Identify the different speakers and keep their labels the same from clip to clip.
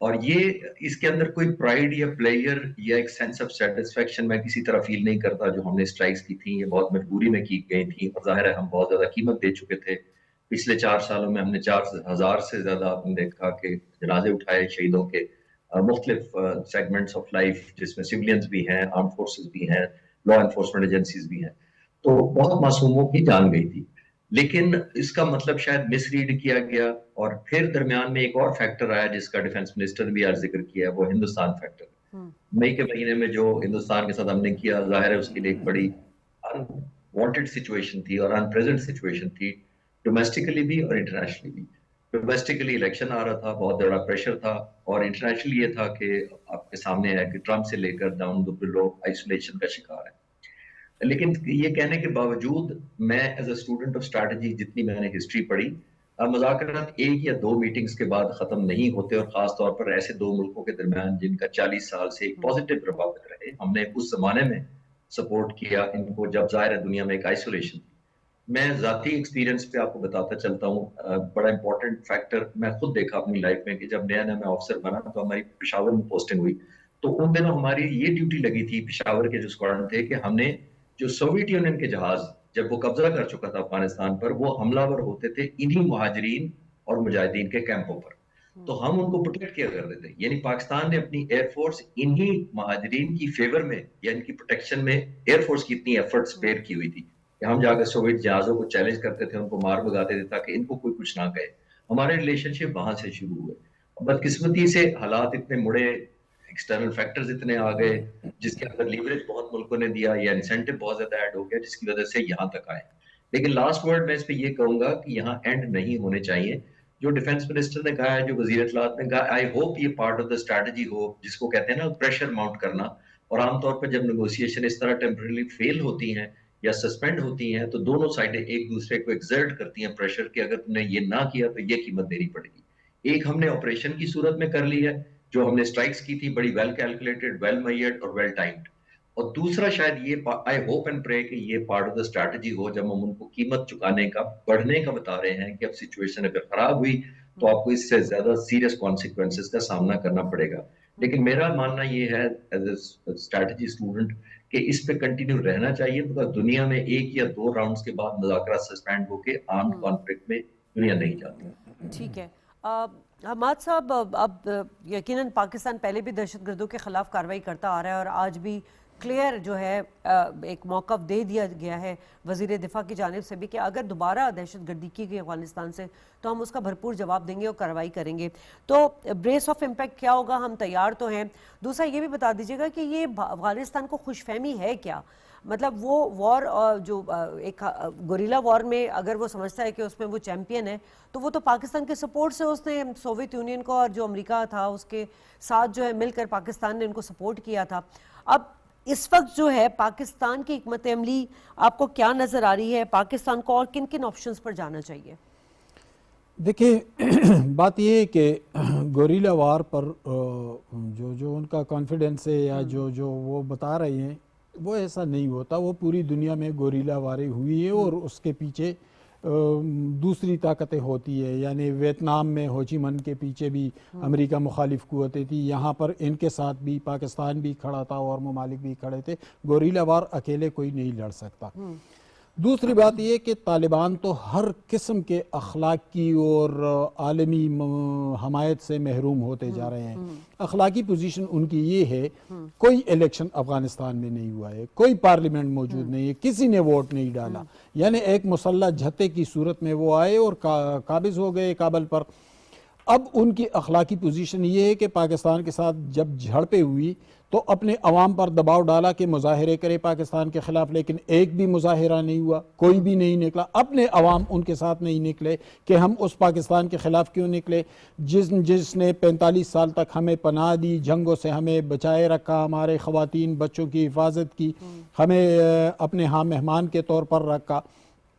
Speaker 1: اور یہ اس کے اندر کوئی پرائیڈ یا پلیئر یا ایک سینس آف سیٹسفیکشن میں کسی طرح فیل نہیں کرتا. جو ہم نے اسٹرائکس کی تھیں یہ بہت مجبوری میں کی گئی تھیں, اور ظاہر ہے ہم بہت زیادہ قیمت دے چکے تھے. پچھلے 4 سالوں میں ہم نے 4,000 سے زیادہ آپ نے دیکھا کہ جنازے اٹھائے شہیدوں کے, مختلف سیگمنٹس آف لائف, جس میں سولینز بھی ہیں, آرم فورسز بھی ہیں, لا انفورسمنٹ ایجنسیز بھی ہیں. تو بہت معصوموں کی جان گئی تھی. لیکن اس کا مطلب شاید مس ریڈ کیا گیا, اور پھر درمیان میں ایک اور فیکٹر آیا جس کا ڈیفنس منسٹر نے بھی آج ذکر کیا, وہ ہندوستان فیکٹر. مئی کے مہینے میں جو ہندوستان کے ساتھ ہم نے کیا, ظاہر ہے اس کے لیے ایک بڑی وانٹڈ سچویشن تھی اور انپریزنٹ سچویشن تھی, ڈومیسٹکلی بھی اور انٹرنیشنلی بھی. ڈومیسٹکلی الیکشن آ رہا تھا, بہت بڑا پریشر تھا, اور انٹرنیشنلی یہ تھا کہ آپ کے سامنے ہے کہ ٹرمپ سے لے کر ڈاؤن بلو آئسولیشن کا شکار ہے. لیکن یہ کہنے کے باوجود میں as a student of strategy جتنی میں نے ہسٹری پڑھی, مذاکرات 1 یا 2 میٹنگز کے بعد ختم نہیں ہوتے, اور خاص طور پر ایسے 2 ملکوں کے درمیان جن کا 40 سال سے ایک پازیٹیو روابط رہے. ہم نے اس زمانے میں سپورٹ کیا ان کو جب ظاہر ہے دنیا میں ایک آئسولیشن تھی. میں ذاتی ایکسپیرینس پہ آپ کو بتاتا چلتا ہوں, بڑا امپورٹنٹ فیکٹر میں خود دیکھا اپنی لائف میں کہ جب نیا میں آفیسر بنا تو ہماری پشاور میں پوسٹنگ ہوئی, تو ان دنوں ہماری یہ ڈیوٹی لگی تھی پشاور کے جو اسکواڈرن تھے کہ ہم نے جو سوویت یونین کے جہاز جب وہ قبضہ کر چکا تھا افغانستان پر, وہ حملہ ور ہوتے تھے انہی مہاجرین اور مجاہدین کے کیمپوں پر, تو ہم ان کو پروٹیکٹ کیا کرتے تھے. یعنی پاکستان نے اپنی ایئر فورس انہی مہاجرین کی فیور میں یا ان کی پروٹیکشن میں ایئر فورس کی اتنی ایفرٹ سپیئر کی ہوئی تھی کہ ہم جا کر سوویت جہازوں کو چیلنج کرتے تھے, ان کو مار بگاتے تھے تاکہ ان کو کوئی کچھ نہ کہے. ہمارے ریلیشن شپ وہاں سے شروع ہوئے. بدقسمتی سے حالات اتنے مڑے, ایکسٹرنل فیکٹرز اتنے آ گئے جس کے اندر لیوریج بہت ملکوں نے دیا یا انسینٹو بہت زیادہ ایڈ ہو گیا, جس کی وجہ سے یہاں تک آئے. لیکن لاسٹ ورڈ میں اس پہ یہ کہوں گا کہ یہاں اینڈ نہیں ہونے چاہیے. جو ڈیفنس منسٹر نے کہا ہے, جو وزیر اطلاعات نے کہا, آئی ہوپ یہ پارٹ آف دا اسٹریٹجی ہو, جس کو کہتے ہیں نا پریشر ماؤنٹ کرنا. اور عام طور پر جب نیگوسیشن اس طرح ٹیمپرلی فیل ہوتی ہیں یا سسپینڈ ہوتی ہیں تو دونوں سائڈیں ایک دوسرے کو ایگزرٹ کرتی ہیں پریشر کہ اگر تم نے یہ نہ کیا تو یہ قیمت دینی پڑے گی. ایک ہم نے آپریشن کی صورت میں کر لی ہے جو ہم نے اسٹرائکس کی تھی, بڑی ویل کیلکولیٹڈ, ویل میئرڈ اور ویل ٹائمڈ. اور دوسرا شاید یہ آئی ہوپ اینڈ پرے کہ یہ پارٹ آف دا اسٹریٹجی ہو جب ہم ان کو قیمت چکانے کا, بڑھنے کا بتا رہے ہیں کہ اب سچویشن اگر خراب ہوئی تو آپ کو اس سے زیادہ سیریس کانسیکوینسز کا سامنا کرنا پڑے گا. لیکن میرا ماننا یہ ہے ایز اے اسٹریٹجی اسٹوڈنٹ کہ اس پہ کنٹینیو رہنا چاہیے, because دنیا میں 1 یا 2 راؤنڈز کے بعد مذاکرات سسپینڈ ہو کے آرم کانفلکٹ میں دنیا نہیں جاتی.
Speaker 2: ٹھیک ہے حماد صاحب, اب یقیناً پاکستان پہلے بھی دہشت گردوں کے خلاف کارروائی کرتا آ رہا ہے, اور آج بھی کلیئر جو ہے ایک موقف دے دیا گیا ہے وزیر دفاع کی جانب سے بھی کہ اگر دوبارہ دہشت گردی کی گئی افغانستان سے تو ہم اس کا بھرپور جواب دیں گے اور کارروائی کریں گے. تو بریس آف امپیکٹ کیا ہوگا, ہم تیار تو ہیں. دوسرا یہ بھی بتا دیجیے گا کہ یہ افغانستان کو خوش فہمی ہے کیا, مطلب وہ وار جو ایک گوریلا وار میں اگر وہ سمجھتا ہے کہ اس میں وہ چیمپئن ہے, تو وہ تو پاکستان کے سپورٹ سے اس نے سوویت یونین کو اور جو امریکہ تھا اس کے ساتھ جو ہے مل کر پاکستان نے ان کو سپورٹ کیا تھا. اب اس وقت جو ہے پاکستان کی حکمت عملی آپ کو کیا نظر آ رہی ہے, پاکستان کو اور کن کن آپشنز پر جانا چاہیے؟
Speaker 3: دیکھیں بات یہ ہے کہ گوریلا وار پر جو ان کا کانفیڈنس ہے یا جو وہ بتا رہے ہیں وہ ایسا نہیں ہوتا. وہ پوری دنیا میں گوریلا واریں ہوئی ہے اور اس کے پیچھے دوسری طاقتیں ہوتی ہے. یعنی ویتنام میں ہو چی من کے پیچھے بھی امریکہ مخالف قوتیں تھی, یہاں پر ان کے ساتھ بھی پاکستان بھی کھڑا تھا اور ممالک بھی کھڑے تھے. گوریلا وار اکیلے کوئی نہیں لڑ سکتا. دوسری بات یہ کہ طالبان تو ہر قسم کے اخلاقی اور عالمی حمایت سے محروم ہوتے جا رہے ہیں. اخلاقی پوزیشن ان کی یہ ہے, کوئی الیکشن افغانستان میں نہیں ہوا ہے, کوئی پارلیمنٹ موجود نہیں ہے, کسی نے ووٹ نہیں ڈالا. یعنی ایک مسلح جھتے کی صورت میں وہ آئے اور قابض ہو گئے کابل پر. اب ان کی اخلاقی پوزیشن یہ ہے کہ پاکستان کے ساتھ جب جھڑپیں ہوئی تو اپنے عوام پر دباؤ ڈالا کہ مظاہرے کرے پاکستان کے خلاف, لیکن ایک بھی مظاہرہ نہیں ہوا, کوئی بھی نہیں نکلا. اپنے عوام ان کے ساتھ نہیں نکلے کہ ہم اس پاکستان کے خلاف کیوں نکلے جس نے 45 سال تک ہمیں پناہ دی, جنگوں سے ہمیں بچائے رکھا, ہمارے خواتین بچوں کی حفاظت کی, ہمیں اپنے ہاں مہمان کے طور پر رکھا.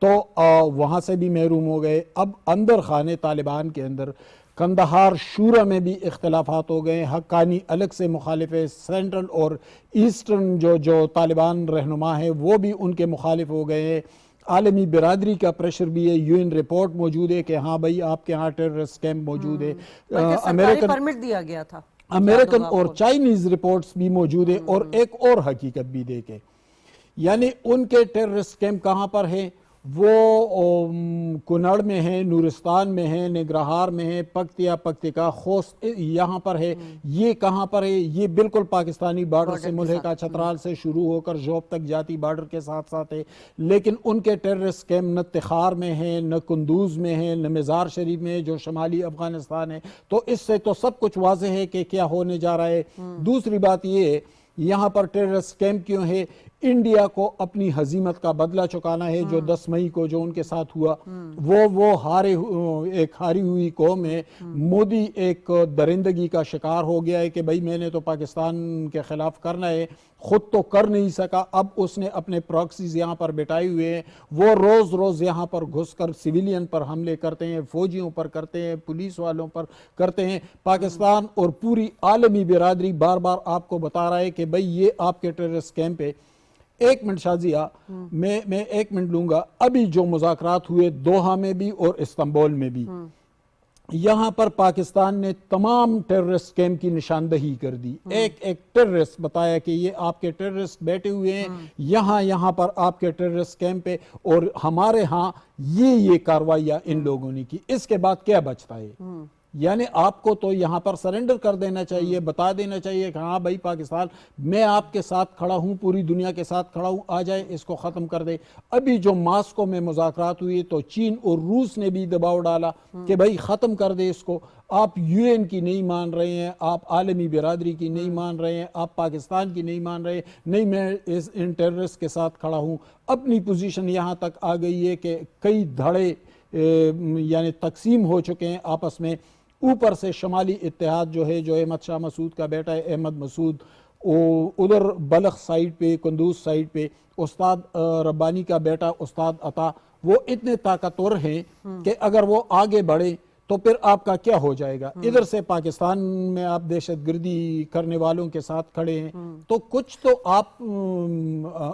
Speaker 3: تو وہاں سے بھی محروم ہو گئے. اب اندر خانے طالبان کے اندر کندہار شورا میں بھی اختلافات ہو گئے. حقانی الگ سے مخالف ہے, سینٹرل اور ایسٹرن جو طالبان رہنما ہیں وہ بھی ان کے مخالف ہو گئے ہیں. عالمی برادری کا پریشر بھی ہے, UN رپورٹ موجود ہے کہ ہاں بھائی آپ کے ہاں ٹیررسٹ کیمپ موجود ہے,
Speaker 2: سرکاری پرمٹ دیا گیا تھا,
Speaker 3: امریکن اور چائنیز رپورٹس بھی موجود ہے. اور ایک اور حقیقت بھی دیکھیں, یعنی ان کے ٹیررسٹ کیمپ کہاں پر ہیں, وہ کنڑ میں ہیں, نورستان میں ہیں, نگرہار میں ہیں, پکتیا, پکتیکا, خوست یہاں پر ہے. یہ کہاں پر ہے, یہ بالکل پاکستانی بارڈر سے ملحقہ چترال سے شروع ہو کر جوب تک جاتی بارڈر کے ساتھ ساتھ ہے. لیکن ان کے ٹیررسٹ کیمپ نہ تخار میں ہیں, نہ کندوز میں ہیں, نہ مزار شریف میں, جو شمالی افغانستان ہے. تو اس سے تو سب کچھ واضح ہے کہ کیا ہونے جا رہا ہے. دوسری بات یہ ہے, یہاں پر ٹیررسٹ کیمپ کیوں ہے, انڈیا کو اپنی ہزیمت کا بدلہ چکانا ہے. جو 10 مئی کو جو ان کے ساتھ ہوا, وہ ایک ہاری ہوئی قوم ہے. مودی ایک درندگی کا شکار ہو گیا ہے کہ بھائی میں نے تو پاکستان کے خلاف کرنا ہے, خود تو کر نہیں سکا, اب اس نے اپنے پراکسیز یہاں پر بٹھائے ہوئے ہیں. وہ روز روز یہاں پر گھس کر سویلین پر حملے کرتے ہیں, فوجیوں پر کرتے ہیں, پولیس والوں پر کرتے ہیں. پاکستان اور پوری عالمی برادری بار بار آپ کو بتا رہا ہے کہ بھئی یہ آپ کے ٹیررسٹ کیمپ ہے. ایک منٹ شازیہ, میں 1 منٹ لوں گا. ابھی جو مذاکرات ہوئے دوحہ میں بھی اور استنبول میں بھی, یہاں پر پاکستان نے تمام ٹیررسٹ کیمپ کی نشاندہی کر دی. ایک ٹیررسٹ بتایا کہ یہ آپ کے ٹیررسٹ بیٹھے ہوئے ہیں, یہاں پر آپ کے ٹیررسٹ کیمپ پہ, اور ہمارے ہاں یہ کارروائیاں ان لوگوں نے کی. اس کے بعد کیا بچتا ہے؟ یعنی آپ کو تو یہاں پر سرنڈر کر دینا چاہیے, بتا دینا چاہیے کہ ہاں بھائی پاکستان میں آپ کے ساتھ کھڑا ہوں, پوری دنیا کے ساتھ کھڑا ہوں, آ جائے اس کو ختم کر دے. ابھی جو ماسکو میں مذاکرات ہوئی تو چین اور روس نے بھی دباؤ ڈالا کہ بھائی ختم کر دے اس کو. آپ UN کی نہیں مان رہے ہیں, آپ عالمی برادری کی نہیں مان رہے ہیں, آپ پاکستان کی نہیں مان رہے ہیں, نہیں میں ان ٹیررسٹ کے ساتھ کھڑا ہوں. اپنی پوزیشن یہاں تک آ گئی ہے کہ کئی دھڑے یعنی تقسیم ہو چکے ہیں آپس میں. اوپر سے شمالی اتحاد جو ہے, جو احمد شاہ مسعود کا بیٹا ہے احمد مسعود, ادھر بلخ سائیڈ پہ, کندوز سائیڈ پہ استاد ربانی کا بیٹا استاد عطا, وہ اتنے طاقتور ہیں کہ اگر وہ آگے بڑھے تو پھر آپ کا کیا ہو جائے گا. ادھر سے پاکستان میں آپ دہشت گردی کرنے والوں کے ساتھ کھڑے ہیں, تو کچھ تو آپ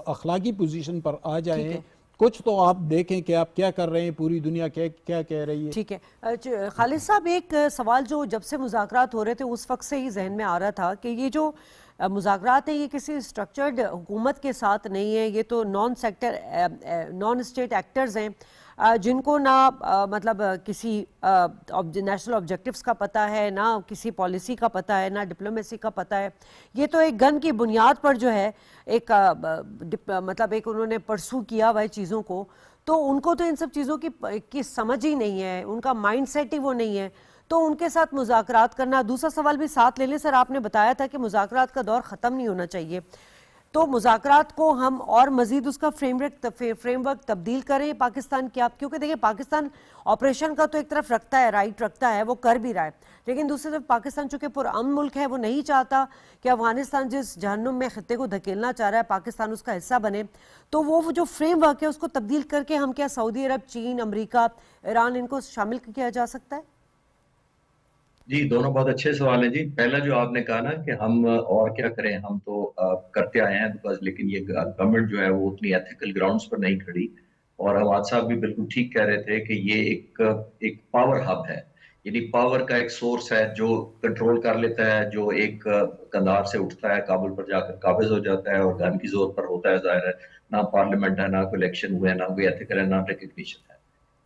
Speaker 3: اخلاقی پوزیشن پر آ جائیں, کچھ تو آپ دیکھیں کہ آپ کیا کر رہے ہیں, پوری دنیا کیا کہہ رہی ہے.
Speaker 2: ٹھیک ہے خالد صاحب, ایک سوال جو جب سے مذاکرات ہو رہے تھے اس وقت سے ہی ذہن میں آ رہا تھا کہ یہ جو مذاکرات ہیں یہ کسی اسٹرکچرڈ حکومت کے ساتھ نہیں ہے, یہ تو نان اسٹیٹ ایکٹرز ہیں جن کو نہ مطلب کسی نیشنل آبجیکٹیوز کا پتہ ہے, نہ کسی پالیسی کا پتہ ہے, نہ ڈپلومیسی کا پتہ ہے. یہ تو ایک گن کی بنیاد پر جو ہے ایک مطلب ایک انہوں نے پرسو کیا ہوا ہے چیزوں کو, تو ان کو تو ان سب چیزوں کی سمجھ ہی نہیں ہے, ان کا مائنڈ سیٹ ہی وہ نہیں ہے, تو ان کے ساتھ مذاکرات کرنا. دوسرا سوال بھی ساتھ لے لیں سر, آپ نے بتایا تھا کہ مذاکرات کا دور ختم نہیں ہونا چاہیے, تو مذاکرات کو ہم اور مزید اس کا فریم ورک تبدیل کریں پاکستان کی, آپ کیونکہ دیکھیں پاکستان آپریشن کا تو ایک طرف رکھتا ہے, رائٹ رکھتا ہے, وہ کر بھی رہا ہے, لیکن دوسری طرف پاکستان چونکہ پرامن ملک ہے, وہ نہیں چاہتا کہ افغانستان جس جہنم میں خطے کو دھکیلنا چاہ رہا ہے پاکستان اس کا حصہ بنے. تو وہ جو فریم ورک ہے اس کو تبدیل کر کے ہم کیا سعودی عرب, چین, امریکہ, ایران, ان کو شامل کیا جا سکتا ہے؟
Speaker 1: جی دونوں بہت اچھے سوال ہیں جی. پہلا جو آپ نے کہا نا کہ ہم اور کیا کریں, ہم تو کرتے آئے ہیں بس, لیکن یہ گورنمنٹ جو ہے وہ اتنی ایتھیکل گراؤنڈز پر نہیں کھڑی. اور حماد صاحب بھی بالکل ٹھیک کہہ رہے تھے کہ یہ ایک پاور ہب ہے, یعنی پاور کا ایک سورس ہے جو کنٹرول کر لیتا ہے, جو ایک قندھار سے اٹھتا ہے کابل پر جا کر قابض ہو جاتا ہے, اور گن کی زور پر ہوتا ہے. ظاہر ہے نہ پارلیمنٹ ہے, نہ کوئی الیکشن ہوئے, نہ کوئی ایتھیکل ہے, نہ ریکگنیشن ہے.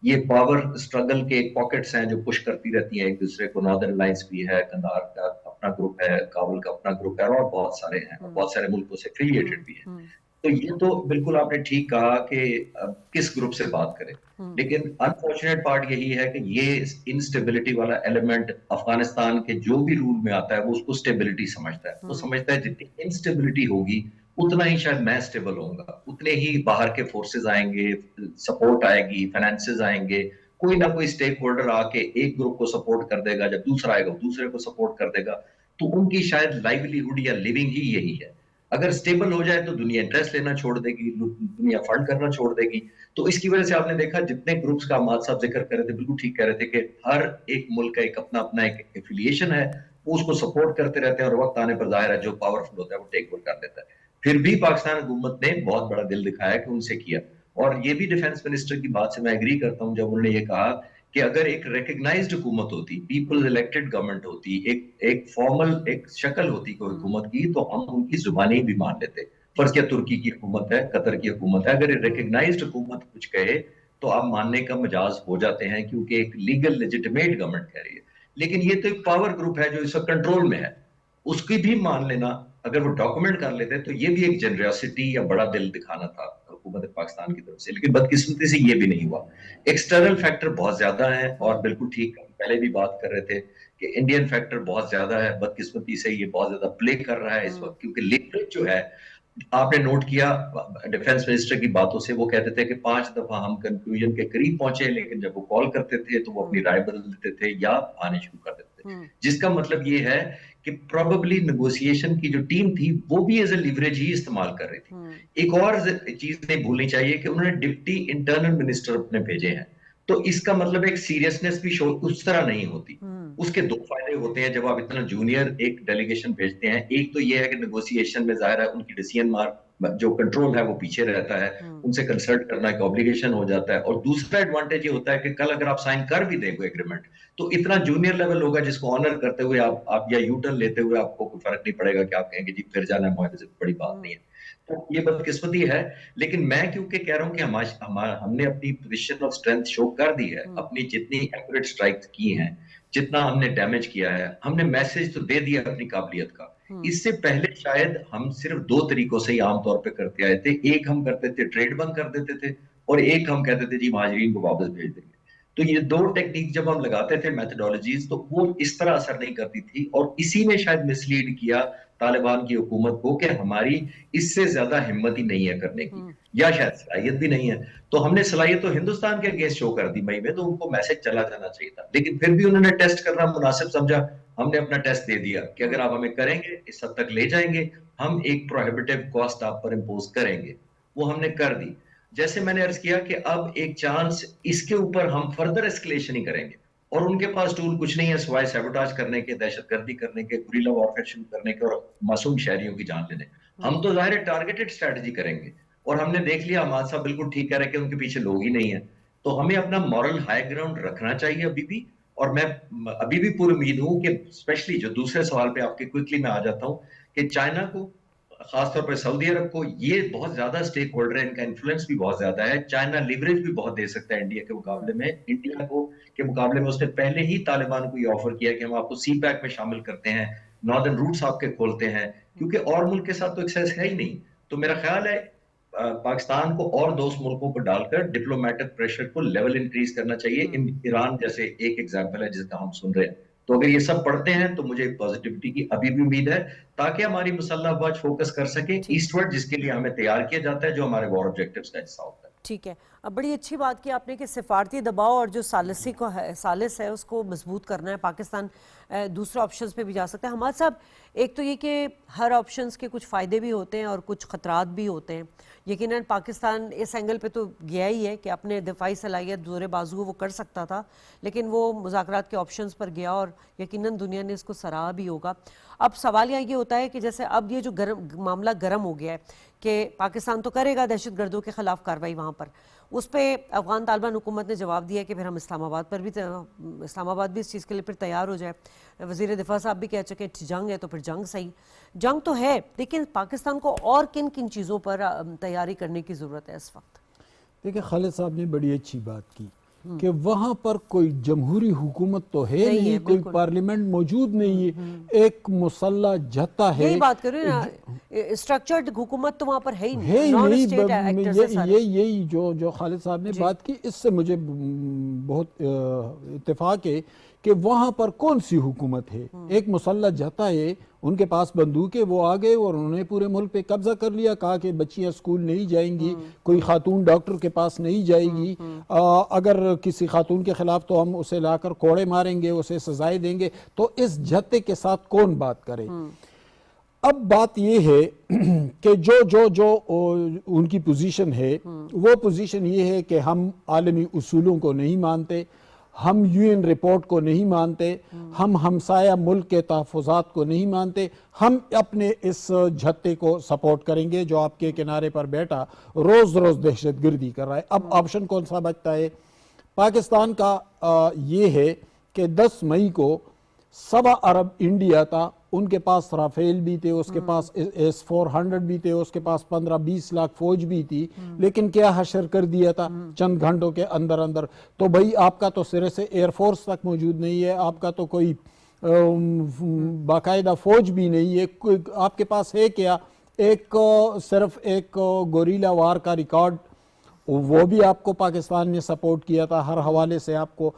Speaker 1: یہ پاور اسٹرگل کے پاکٹس ہیں جو پش کرتی رہتی ہیں ایک دوسرے کو. ناردرن الائنس بھی ہے, قندھار کا اپنا گروپ ہے, کابل کا اپنا گروپ ہے, اور بہت سارے ہیں, بہت سارے ملکوں سے افیلیٹڈ بھی ہیں. تو یہ تو بالکل آپ نے ٹھیک کہا کہ کس گروپ سے بات کریں, لیکن انفارچونیٹ پارٹ یہی ہے کہ یہ انسٹیبلٹی والا ایلیمنٹ افغانستان کے جو بھی رول میں آتا ہے وہ اس کو اسٹیبلٹی سمجھتا ہے. وہ سمجھتا ہے جتنی انسٹیبلٹی ہوگی اتنا ہی شاید میں اسٹیبل ہوں گا, اتنے ہی باہر کے فورسز آئیں گے, سپورٹ آئے گی, فائنانسز آئیں گے, کوئی نہ کوئی سٹیک ہولڈر آ کے ایک گروپ کو سپورٹ کر دے گا, جب دوسرا آئے گا دوسرے کو سپورٹ کر دے گا. تو ان کی شاید لائیولیہڈ یا لیونگ ہی یہی ہے. اگر سٹیبل ہو جائے تو دنیا انٹرسٹ لینا چھوڑ دے گی, دنیا فنڈ کرنا چھوڑ دے گی. تو اس کی وجہ سے آپ نے دیکھا جتنے گروپس کا حماد صاحب ذکر کر رہے تھے, بالکل ٹھیک کہہ رہے تھے کہ ہر ایک ملک کا ایک اپنا ایک ایفیلیشن ہے, وہ اس کو سپورٹ کرتے رہتے ہیں, اور وقت آنے پر ظاہر ہے جو پاورفل ہوتا ہے وہ ٹیک اوور کر لیتا ہے. پھر بھی پاکستان حکومت نے بہت بڑا دل دکھایا کہ ان سے کیا, اور یہ بھی ڈیفنس منسٹر کی بات سے میں ایگری کرتا ہوں جب انہوں نے یہ کہا کہ اگر ایک ریکگنائزڈ حکومت ہوتی, پیپل الیکٹڈ گورنمنٹ ہوتی, ایک فارمل ایک شکل ہوتی کوئی حکومت کی, تو ہم ان کی زبانیں بھی مان لیتے. فرض کیا ترکی کی حکومت ہے, قطر کی حکومت ہے, اگر ریکگنائزڈ حکومت کچھ کہے تو آپ ماننے کا مجاز ہو جاتے ہیں کیونکہ ایک لیگل لیجیٹمیٹ گورنمنٹ کہہ رہی ہے. لیکن یہ تو ایک پاور گروپ ہے جو اس وقت کنٹرول میں ہے, اس کی بھی مان لینا اگر وہ ڈاکومنٹ کر لیتے تو یہ بھی ایک جنریوسٹی یا بڑا دل دکھانا تھا حکومت پاکستان کی طرف سے. لیکن بدقسمتی سے یہ بھی نہیں ہوا. ایکسٹرنل فیکٹر بہت زیادہ ہیں, اور بالکل ٹھیک پہلے بھی بات کر رہے تھے کہ انڈین فیکٹر بہت زیادہ ہے. بدقسمتی سے یہ بہت زیادہ پلے کر رہا ہے اس وقت, کیونکہ لیوریج جو ہے, آپ نے نوٹ کیا ڈیفنس منسٹر کی باتوں سے, وہ کہتے تھے کہ 5 دفعہ ہم کنکلوژن کے قریب پہنچے, لیکن جب وہ کال کرتے تھے تو وہ اپنی رائے بدل دیتے تھے یا آنے شروع کر دیتے تھے. جس کا مطلب یہ ہے کہ پروبیبلی نیگوسیشن کی جو ٹیم تھی وہ بھی ایز اے لیوریج ہی استعمال کر رہی تھی. ایک اور چیز نہیں بھولنی چاہیے کہ انہوں نے ڈپٹی انٹرنل منسٹر اپنے بھیجے ہیں, تو اس کا مطلب ایک سیریسنس بھی اس طرح نہیں ہوتی. اس کے 2 فائدے ہوتے ہیں جب آپ اتنا جونیئر ایک ڈیلیگیشن بھیجتے ہیں. ایک تو یہ ہے کہ نیگوسیشن میں ظاہر ہے ان کی ڈیسیژن جو کنٹرول ہے وہ پیچھے رہتا ہے, ان سے کنسلٹ کرنا ایک اوبلیگیشن ہو جاتا ہے. اور دوسرا ایڈوانٹیج یہ ہوتا ہے کہ کل اگر آپ سائن کر بھی دیں کوئی ایگریمنٹ تو اتنا جونیئر لیول ہوگا جس کو آنر کرتے ہوئے آپ یا یو ٹرن لیتے ہوئے آپ کو کوئی فرق نہیں پڑے گا کہ آپ کہیں گے جی پھر جانا ہے معاہدے سے, بڑی بات نہیں ہے. تو یہ بدقسمتی ہے. لیکن میں کیونکہ کہہ رہا ہوں کہ ہم نے اپنی پوزیشن آف اسٹرینتھ شو کر دی ہے, اپنی جتنی ایکوریٹ اسٹرائک کی ہیں, جتنا ہم نے ڈیمیج کیا ہے, ہم نے میسج تو دے دیا اپنی قابلیت کا. اس سے پہلے شاید ہم صرف 2 طریقوں سے ہی عام طور پہ کرتے آئے تھے. ایک ہم کرتے تھے ٹریڈ بند کر دیتے تھے, اور ایک ہم کہتے تھے جی مہاجرین کو واپس بھیج دیں گے. تو یہ 2 ٹیکنیک جب ہم لگاتے تھے میتھڈالوجیز, تو وہ اس طرح اثر نہیں کرتی تھی, اور اسی نے شاید مسلیڈ کیا طالبان کی حکومت کو کہ ہماری اس سے زیادہ ہمت ہی نہیں ہے کرنے کی, یا شاید صلاحیت بھی نہیں ہے. تو ہم نے صلاحیت تو ہندوستان کے اگینسٹ شو کر دی مئی میں, تو ان کو میسج چلا جانا چاہیے تھا. لیکن پھر بھی انہوں نے ٹیسٹ کرنا مناسب سمجھا, ہم نے اپنا ٹیسٹ دے دیا کہ اگر آپ ہمیں کریں گے اس حد تک لے جائیں گے, ہم ایک پروہیبٹیو کاسٹ آپ پر امپوز کریں گے. وہ ہم نے کر دی. جیسے میں نے عرض کیا کہ اب ایک چانس اس کے اوپر ہم فردر اسکلیشن ہی کریں گے, اور ان کے پاس ٹول کچھ نہیں ہے سوائے سیبوٹاج کرنے کے, دہشت گردی کرنے کے, گریلا وارفیئر شروع کرنے کے, اور معصوم شہریوں کی جان لینے. ہم تو ظاہر ٹارگیٹڈ اسٹریٹجی کریں گے, اور ہم نے دیکھ لیا حماد صاحب بالکل ٹھیک کہہ رہے کہ ان کے پیچھے لوگ ہی نہیں ہیں. تو ہمیں اپنا مورل ہائی گراؤنڈ رکھنا چاہیے ابھی بھی. اور میں ابھی بھی پوری امید ہوں کہ اسپیشلی جو دوسرے سوال پہ آپ کے کوئکلی میں آ جاتا ہوں کہ چائنا کو, خاص طور پہ سعودی عرب کو, یہ بہت زیادہ سٹیک ہولڈر ہے, ان کا انفلوئنس بھی بہت زیادہ ہے. چائنا لیوریج بھی بہت دے سکتا ہے انڈیا کے مقابلے میں. انڈیا کو کے مقابلے میں اس نے پہلے ہی طالبان کو یہ آفر کیا کہ ہم آپ کو سی پیک میں شامل کرتے ہیں, ناردرن روٹس آپ کے کھولتے ہیں, کیونکہ اور ملک کے ساتھ تو ایکسیس ہے ہی نہیں. تو میرا خیال ہے پاکستان کو اور دوست ملکوں کو ڈال کر ڈپلومیٹک پریشر کو لیول انکریز کرنا چاہیے. ایران جیسے ایک ایگزامپل ہے جس کا ہم سن رہے ہیں. تو اگر یہ سب پڑھتے ہیں تو مجھے پازیٹیوٹی کی ابھی بھی امید ہے, تاکہ ہماری مسلح افواج فوکس کر سکیں ایسٹورڈ, جس کے لیے ہمیں تیار کیا جاتا ہے, جو ہمارے وار آبجیکٹیوز کا حصہ ہوتا ہے.
Speaker 2: ٹھیک ہے. اب بڑی اچھی بات کی آپ نے کہ سفارتی دباؤ اور جو ثالث ہے اس کو مضبوط کرنا ہے. پاکستان دوسرے آپشنز پہ بھی جا سکتا ہے. حماد صاحب, ایک تو یہ کہ ہر آپشنز کے کچھ فائدے بھی ہوتے ہیں اور کچھ خطرات بھی ہوتے ہیں. یقیناً پاکستان اس اینگل پہ تو گیا ہی ہے کہ اپنے دفاعی صلاحیت زور بازو وہ کر سکتا تھا, لیکن وہ مذاکرات کے آپشنز پر گیا اور یقیناً دنیا نے اس کو سراہا بھی ہوگا. اب سوال یہ ہوتا ہے کہ جیسے اب یہ جو معاملہ گرم ہو گیا ہے کہ پاکستان تو کرے گا دہشت گردوں کے خلاف کارروائی وہاں پر, اس پہ افغان طالبان حکومت نے جواب دیا کہ پھر ہم اسلام آباد بھی اس چیز کے لیے پھر تیار ہو جائے. وزیر دفاع صاحب بھی کہہ چکے جنگ ہے تو پھر جنگ صحیح. جنگ تو ہے, لیکن پاکستان کو اور کن کن چیزوں پر تیاری کرنے کی ضرورت ہے اس وقت؟
Speaker 3: دیکھیں, خالد صاحب نے بڑی اچھی بات کی کہ وہاں پر کوئی جمہوری حکومت تو ہے نہیں, کوئی پارلیمنٹ موجود نہیں ہے, ایک مسلح جھتا ہے.
Speaker 2: یہی بات کریں نا, اسٹرکچرڈ حکومت تو وہاں پر ہے ہی نہیں.
Speaker 3: یہی جو خالد صاحب نے بات کی, اس سے مجھے بہت اتفاق ہے کہ وہاں پر کون سی حکومت ہے. ایک مسلح جھتا ہے, ان کے پاس بندوقیں, وہ آگئے اور انہوں نے پورے ملک پہ قبضہ کر لیا. کہا کہ بچیاں اسکول نہیں جائیں گی, کوئی خاتون ڈاکٹر کے پاس نہیں جائے گی, اگر کسی خاتون کے خلاف تو ہم اسے لا کر کوڑے ماریں گے, اسے سزائیں دیں گے. تو اس جھتے کے ساتھ کون بات کرے؟ اب بات یہ ہے کہ جو ان کی پوزیشن ہے, وہ پوزیشن یہ ہے کہ ہم عالمی اصولوں کو نہیں مانتے, ہم UN رپورٹ کو نہیں مانتے, ہم ہمسایہ ملک کے تحفظات کو نہیں مانتے, ہم اپنے اس جھتے کو سپورٹ کریں گے جو آپ کے کنارے پر بیٹھا روز روز دہشت گردی کر رہا ہے. اب آپشن کون سا بچتا ہے؟ پاکستان کا یہ ہے کہ 10 مئی کو 7 ارب انڈیا تھا, ان کے پاس رافیل بھی تھے, اس کے پاس S-400 بھی تھے, اس کے پاس 15-20 لاکھ فوج بھی تھی, لیکن کیا حشر کر دیا تھا چند گھنٹوں کے اندر اندر. تو بھئی آپ کا تو سرے سے ایئر فورس تک موجود نہیں ہے, آپ کا تو کوئی باقاعدہ فوج بھی نہیں ہے, آپ کے پاس ہے کیا؟ صرف ایک گوریلا وار کا ریکارڈ, وہ بھی آپ کو پاکستان نے سپورٹ کیا تھا, ہر حوالے سے آپ کو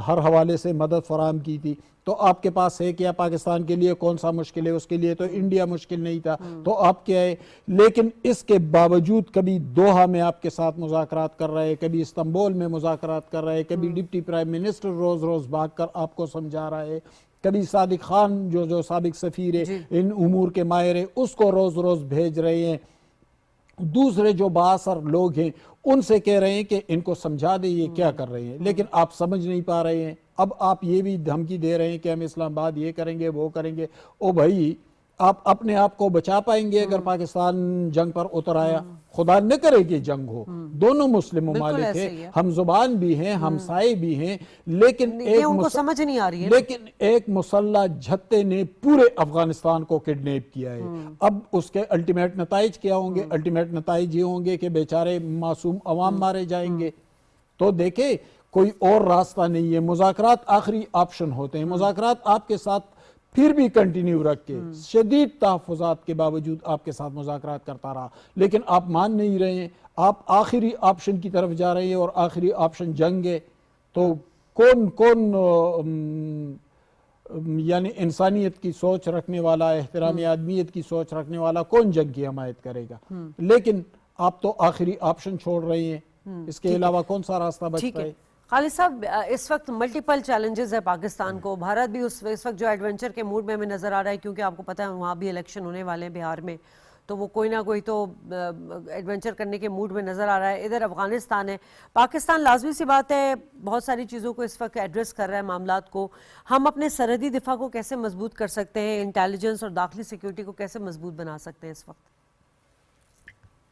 Speaker 3: ہر حوالے سے مدد فراہم کی تھی. تو آپ کے پاس ہے کیا؟ پاکستان کے لیے کون سا مشکل ہے؟ اس کے لیے تو انڈیا مشکل نہیں تھا, تو آپ کیا ہے؟ لیکن اس کے باوجود کبھی دوحہ میں آپ کے ساتھ مذاکرات کر رہے, کبھی استنبول میں مذاکرات کر رہے, کبھی ڈپٹی پرائم منسٹر روز روز بھاگ کر آپ کو سمجھا رہا ہے, کبھی صادق خان جو سابق سفیر ہے ان امور کے ماہر ہے اس کو روز روز بھیج رہے ہیں. دوسرے جو بااثر لوگ ہیں ان سے کہہ رہے ہیں کہ ان کو سمجھا دیں یہ کیا کر رہے ہیں, لیکن آپ سمجھ نہیں پا رہے ہیں. اب آپ یہ بھی دھمکی دے رہے ہیں کہ ہم اسلام آباد یہ کریں گے وہ کریں گے. او بھائی, آپ اپنے آپ کو بچا پائیں گے اگر پاکستان جنگ پر اتر آیا؟ خدا نہ کرے کہ جنگ ہو, دونوں مسلم ممالک ہیں, ہم زبان بھی ہیں, ہمسائے بھی ہیں, لیکن
Speaker 2: ان کو سمجھ نہیں آ رہی ہے.
Speaker 3: لیکن ایک مسلح جھتے نے پورے افغانستان کو کڈنیپ کیا ہے. اب اس کے الٹیمیٹ نتائج کیا ہوں گے؟ الٹیمیٹ نتائج یہ ہوں گے کہ بیچارے معصوم عوام مارے جائیں گے. تو دیکھیں کوئی اور راستہ نہیں ہے, مذاکرات آخری آپشن ہوتے ہیں. مذاکرات آپ کے ساتھ پھر بھی کنٹینیو رکھ کے شدید تحفظات کے باوجود آپ کے ساتھ مذاکرات کرتا رہا, لیکن آپ مان نہیں رہے ہیں, آپ آخری آپشن کی طرف جا رہے ہیں اور آخری آپشن جنگ ہے. تو کون یعنی انسانیت کی سوچ رکھنے والا, احترام آدمیت کی سوچ رکھنے والا کون جنگ کی حمایت کرے گا؟ لیکن آپ تو آخری آپشن چھوڑ رہے ہیں, اس کے علاوہ کون سا راستہ بچتا ہے؟
Speaker 2: خالد صاحب, اس وقت ملٹیپل چیلنجز ہے پاکستان کو. بھارت بھی اس وقت جو ایڈونچر کے موڈ میں ہمیں نظر آ رہا ہے, کیونکہ آپ کو پتہ ہے وہاں بھی الیکشن ہونے والے ہیں بہار میں, تو وہ کوئی نہ کوئی تو ایڈونچر کرنے کے موڈ میں نظر آ رہا ہے. ادھر افغانستان ہے. پاکستان لازمی سی بات ہے بہت ساری چیزوں کو اس وقت ایڈریس کر رہا ہے, معاملات کو. ہم اپنے سرحدی دفاع کو کیسے مضبوط کر سکتے ہیں, انٹیلیجنس اور داخلی سیکیورٹی کو کیسے مضبوط بنا سکتے ہیں اس وقت؟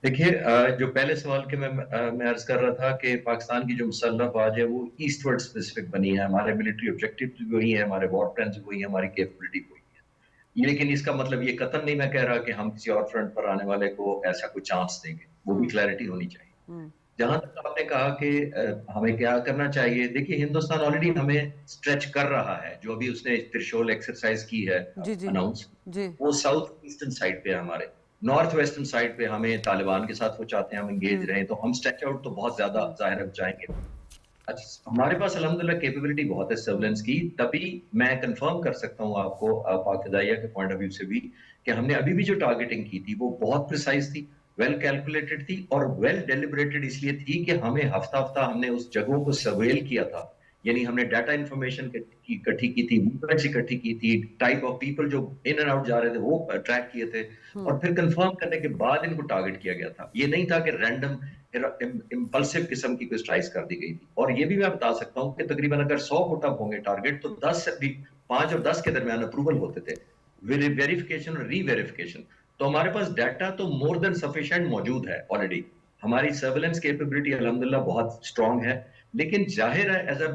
Speaker 1: دیکھیے, جو پہلے سوال کے میں عرض کر رہا تھا کہ پاکستان کی جو مسلح افواج ہے وہ ایسٹ ورڈ اسپیسیفک بنی ہے. ہمارے ملٹری آبجیکٹو بھی وہی ہے, ہمارے وار پلانز بھی وہی ہیں, ہماری کیپبلٹی وہی ہے. لیکن اس کا مطلب یہ قطعاً نہیں میں کہہ رہا کہ ہم کسی اور فرنٹ پر آنے والے کو ایسا کوئی چانس دیں گے, وہ بھی کلیئرٹی ہونی چاہیے. جہاں تک آپ نے کہا کہ ہمیں کیا کرنا چاہیے, دیکھیے ہندوستان آلریڈی ہمیں اسٹریچ کر رہا ہے. جو ابھی اس نے ترشول ایکسرسائز کی ہے اناؤنس, وہ ساؤتھ ایسٹرن سائڈ پہ ہے. ہمارے نارتھ ویسٹرن سائڈ پہ ہمیں طالبان کے ساتھ وہ چاہتے ہیں ہم انگیج رہیں, تو ہم اسٹریچ آؤٹ تو بہت زیادہ ظاہر جائیں گے. ہمارے پاس الحمدللہ کیپیبلٹی بہت ہے سرولنس کی. تبھی میں کنفرم کر سکتا ہوں آپ کو پاک فضائیہ کے پوائنٹ آف ویو سے بھی کہ ہم نے ابھی بھی جو ٹارگیٹنگ کی تھی وہ بہت پریسائز تھی, ویل کیلکولیٹڈ تھی اور ویل ڈیلیبریٹڈ اس لیے تھی کہ ہمیں ہفتہ ہفتہ ہم نے اس جگہوں کو سرویل کیا تھا. یعنی ہم نے ڈیٹا انفارمیشن اکٹھی کی تھی, موومنٹس اکٹھی کی تھی, ٹائپ آف پیپل جو ان اینڈ آؤٹ جا رہے تھے وہ ٹریک کیے تھے, اور پھر کنفرم کرنے کے بعد ان کو ٹارگیٹ کیا گیا تھا. یہ نہیں تھا کہ رینڈم امپلسو قسم کی کوئی اسٹرائک کر دی گئی تھی. اور یہ بھی میں بتا سکتا ہوں کہ تقریباً اگر 100 پٹ اپ ہوں گے ٹارگیٹ تو 5 اور 10 کے درمیان اپروول ہوتے تھے, ویریفیکیشن اور ری ویریفیکیشن. تو ہمارے پاس ڈیٹا تو مور دین سفیشینٹ موجود ہے آلریڈی. ہماری سرویلنس کیپیبلٹی الحمدللہ بہت اسٹرانگ ہے. لیکن ظاہر ہے ایز اے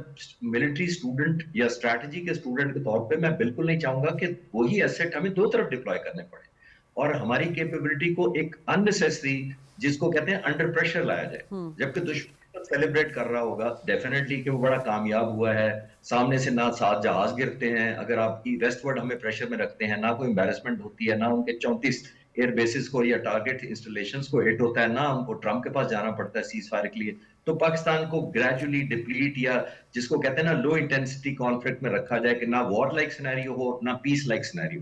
Speaker 1: ملٹری اسٹوڈنٹ یا اسٹریٹجی کے اسٹوڈنٹ کے طور پہ میں بالکل نہیں چاہوں گا کہ وہی ایسٹ ہمیں دو طرف ڈپلوائے کرنے پڑے اور ہماری کیپیبلٹی کو ایک اننیسیسری جس کو کہتے ہیں انڈر پریشر لایا جائے. جبکہ دشمن سیلیبریٹ کر رہا ہوگا ڈیفینیٹلی کہ وہ بڑا کامیاب ہوا ہے, سامنے سے نہ 7 جہاز گرتے ہیں, اگر آپ کی ویسٹ ورڈ ہمیں پریشر میں رکھتے ہیں, نہ کوئی امبیرسمنٹ ہوتی ہے, نہ ان کے 34 ایئر بیسز کو یا ٹارگیٹ انسٹالیشنز کو ہٹ ہوتا ہے, نہ ان کو ٹرمپ کے پاس جانا پڑتا ہے سیز فائر کے لیے, تو پاکستان کو گریجولی ڈپلیٹ یا جس کو کہتے ہیں نا لو انٹینسٹی کانفلکٹ میں رکھا جائے کہ نہ وار لائک سینیریو ہو نہ پیس لائک سینیریو,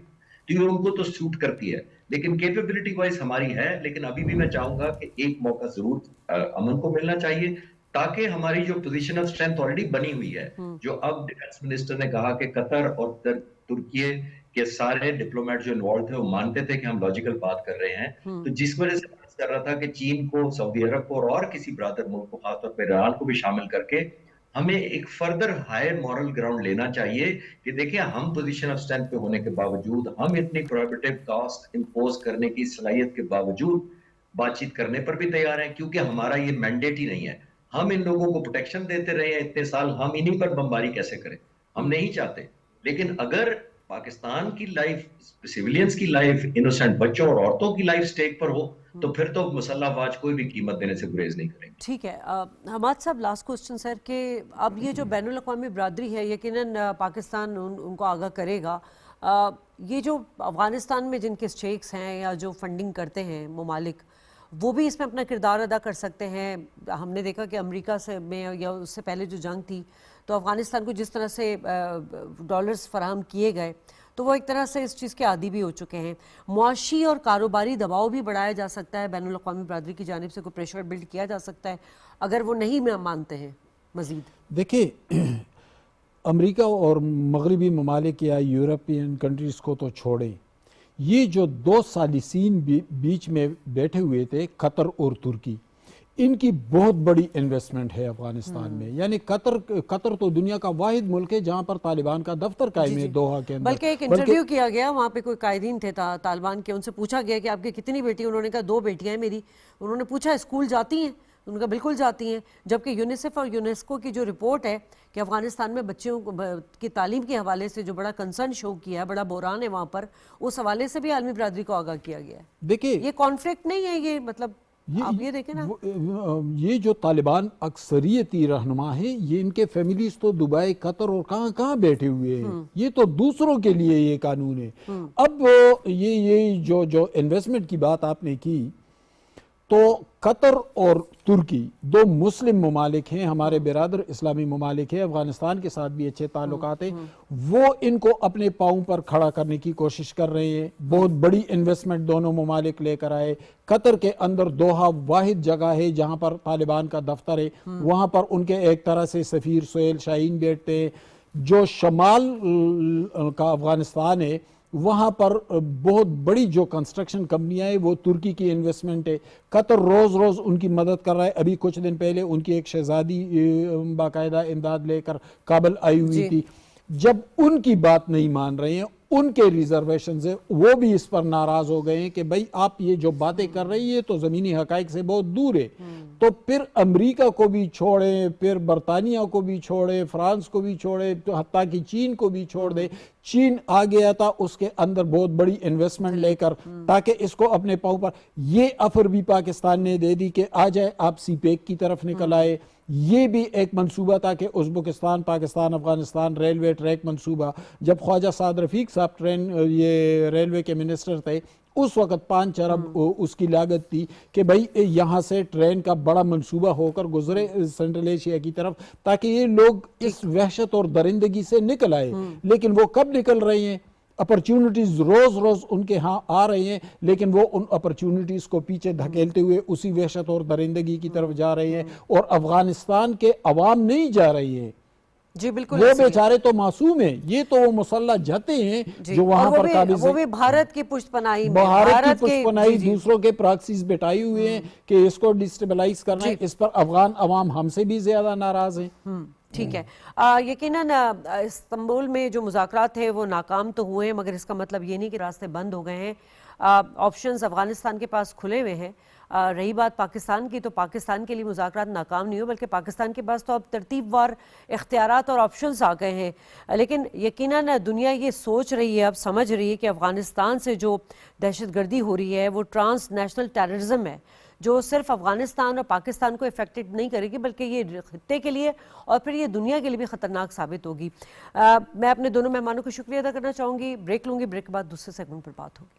Speaker 1: تو یہ ان کو تو سوٹ کرتی ہے. لیکن کیپیبلٹی وائز ہماری ہے, لیکن ابھی بھی میں چاہوں گا کہ ایک موقع ضرور امن کو ملنا چاہیے تاکہ ہماری جو پوزیشن آف اسٹرینتھ آلریڈی بنی ہوئی ہے, جو اب ڈیفنس منسٹر نے کہا کہ قطر اور ترکیے کے سارے ڈپلومیٹ جو انوالو تھے وہ مانتے تھے کہ ہم لاجیکل بات کر رہے ہیں, تو جس وجہ سے کر رہا تھا کہ چین کو, سعودی عرب کو اور کسی برادر ملک کو, خاص طور پہ ایران کو بھی شامل کر کے ہمیں ایک فردر ہائر مورل گراؤنڈ لینا چاہیے کہ دیکھیں ہم پوزیشن آف اسٹرینتھ پہ ہونے کے باوجود ہم اتنی پروہیبٹیو کاسٹ امپوز کرنے کی صلاحیت کے باوجود بات چیت کرنے پر بھی تیار ہیں، کیونکہ ہمارا یہ مینڈیٹ ہی نہیں ہے. ہم ان لوگوں کو پروٹیکشن دیتے رہے ہیں اتنے سال، ہم انہی پر بمباری کیسے کریں؟ ہم نہیں چاہتے. لیکن اگر پاکستان کی لائف، سیولینز کی لائف، انوسینٹ بچوں اور عورتوں کی لائف سٹیک پر ہو تو پھر تو مسلح افواج کوئی بھی قیمت دینے سے گریز نہیں کریں گے.
Speaker 2: ٹھیک ہے. حماد صاحب، لاسٹ کوسچن سر، کہ اب یہ جو بین الاقوامی برادری ہے یقیناً پاکستان ان کو آگاہ کرے گا. یہ جو افغانستان میں جن کے اسٹیکس ہیں یا جو فنڈنگ کرتے ہیں ممالک، وہ بھی اس میں اپنا کردار ادا کر سکتے ہیں. ہم نے دیکھا کہ امریکہ سے میں یا اس سے پہلے جو جنگ تھی تو افغانستان کو جس طرح سے ڈالرز فراہم کیے گئے تو وہ ایک طرح سے اس چیز کے عادی بھی ہو چکے ہیں. معاشی اور کاروباری دباؤ بھی بڑھایا جا سکتا ہے بین الاقوامی برادری کی جانب سے، کوئی پریشر بلڈ کیا جا سکتا ہے اگر وہ نہیں مانتے ہیں مزید.
Speaker 3: دیکھیں امریکہ اور مغربی ممالک یا یورپین کنٹریز کو تو چھوڑیں، یہ جو دو ثالثین بیچ میں بیٹھے ہوئے تھے قطر اور ترکی، ان کی بہت بڑی انویسٹمنٹ ہے افغانستان میں. یعنی قطر تو دنیا کا واحد ملک ہے جہاں پر طالبان کا دفتر قائم ہے دوحہ کے اندر.
Speaker 2: بلکہ ایک انٹرویو کیا گیا وہاں پہ، کوئی قائدین تھے طالبان کے، ان سے پوچھا گیا کہ آپ کی کتنی بیٹی؟ انہوں نے کہا 2 بیٹیاں ہیں میری. انہوں نے پوچھا اسکول جاتی ہیں؟ ان کا بالکل جاتی ہیں. جبکہ یونیسیف اور یونیسکو کی جو رپورٹ ہے کہ افغانستان میں بچوں کی تعلیم کے حوالے سے جو بڑا کنسرن شو کیا ہے، بڑا بحران ہے وہاں پر، اس حوالے سے بھی عالمی برادری کو آگاہ کیا گیا ہے.
Speaker 3: دیکھیں
Speaker 2: یہ کانفلکٹ نہیں ہے، یہ مطلب آپ یہ دیکھیں نا،
Speaker 3: یہ جو طالبان اکثریتی رہنما ہیں، یہ ان کے فیملیز تو دبئی، قطر اور کہاں بیٹھے ہوئے ہیں. یہ تو دوسروں کے لیے یہ قانون ہے. اب یہ جو انویسٹمنٹ کی بات آپ نے کی، تو قطر اور ترکی 2 مسلم ممالک ہیں، ہمارے برادر اسلامی ممالک ہیں، افغانستان کے ساتھ بھی اچھے تعلقات ہیں. وہ ان کو اپنے پاؤں پر کھڑا کرنے کی کوشش کر رہے ہیں. بہت بڑی انویسٹمنٹ دونوں ممالک لے کر آئے. قطر کے اندر دوحہ واحد جگہ ہے جہاں پر طالبان کا دفتر ہے. وہاں پر ان کے ایک طرح سے سفیر سہیل شاہین بیٹھتے ہیں. جو شمال کا افغانستان ہے وہاں پر بہت بڑی جو کنسٹرکشن کمپنیاں ہیں وہ ترکی کی انویسٹمنٹ ہے. قطر روز روز ان کی مدد کر رہا ہے. ابھی کچھ دن پہلے ان کی ایک شہزادی باقاعدہ امداد لے کر کابل آئی ہوئی تھی. جب ان کی بات نہیں مان رہے ہیں، ان کے ریزرویشنز ہیں، وہ بھی اس پر ناراض ہو گئے ہیں کہ بھائی آپ یہ جو باتیں کر رہی ہیں تو زمینی حقائق سے بہت دور ہے. تو پھر امریکہ کو بھی چھوڑیں، پھر برطانیہ کو بھی چھوڑیں، فرانس کو بھی چھوڑیں، حتیٰ کہ چین کو بھی چھوڑ دیں. چین آ گیا تھا اس کے اندر بہت بڑی انویسٹمنٹ لے کر تاکہ اس کو اپنے پاؤں پر، یہ آفر بھی پاکستان نے دے دی کہ آ جائے آپ سی پیک کی طرف نکل آئے. یہ بھی ایک منصوبہ تھا کہ Uzbekistan Pakistan Afghanistan railway track منصوبہ، جب خواجہ سعد رفیق صاحب یہ ریلوے کے منسٹر تھے اس وقت 5 ارب اس کی لاگت تھی کہ بھائی یہاں سے ٹرین کا بڑا منصوبہ ہو کر گزرے سینٹرل ایشیا کی طرف تاکہ یہ لوگ اس وحشت اور درندگی سے نکل آئے. لیکن وہ کب نکل رہے ہیں؟ اپرچونٹیز روز روز ان کے ہاں آ رہے ہیں لیکن وہ ان اپرچونٹیز کو پیچھے دھکیلتے ہوئے اسی وحشت اور درندگی کی طرف جا رہے ہیں. اور افغانستان کے عوام نہیں جا رہی ہے.
Speaker 2: جی بالکل،
Speaker 3: وہ بیچارے تو معصوم ہیں، یہ تو وہ مسلح جاتے ہیں جو وہاں پر قابض ہیں.
Speaker 2: وہ بھی بھارت کی پشت پناہی میں،
Speaker 3: بھارت کی پشت پناہی دوسروں کے پراکسیز بٹائے ہوئے ہیں کہ اس کو ڈسٹیبلائز کرنا ہے. اس پر افغان عوام ہم سے بھی زیادہ ناراض ہیں.
Speaker 2: ٹھیک ہے. یقیناً استنبول میں جو مذاکرات ہیں وہ ناکام تو ہوئے ہیں، مگر اس کا مطلب یہ نہیں کہ راستے بند ہو گئے ہیں. آپشنز افغانستان کے پاس کھلے ہوئے ہیں. رہی بات پاکستان کی، تو پاکستان کے لیے مذاکرات ناکام نہیں ہو بلکہ پاکستان کے پاس تو اب ترتیب وار اختیارات اور آپشنز آ گئے ہیں. لیکن یقیناً دنیا یہ سوچ رہی ہے، اب سمجھ رہی ہے کہ افغانستان سے جو دہشت گردی ہو رہی ہے وہ ٹرانس نیشنل ٹیررزم ہے جو صرف افغانستان اور پاکستان کو افیکٹڈ نہیں کرے گی بلکہ یہ خطے کے لیے اور پھر یہ دنیا کے لیے بھی خطرناک ثابت ہوگی. میں اپنے دونوں مہمانوں کو شکریہ ادا کرنا چاہوں گی. بریک لوں گی، بریک کے بعد دوسرے سیگمنٹ پر بات ہوگی.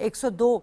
Speaker 2: 102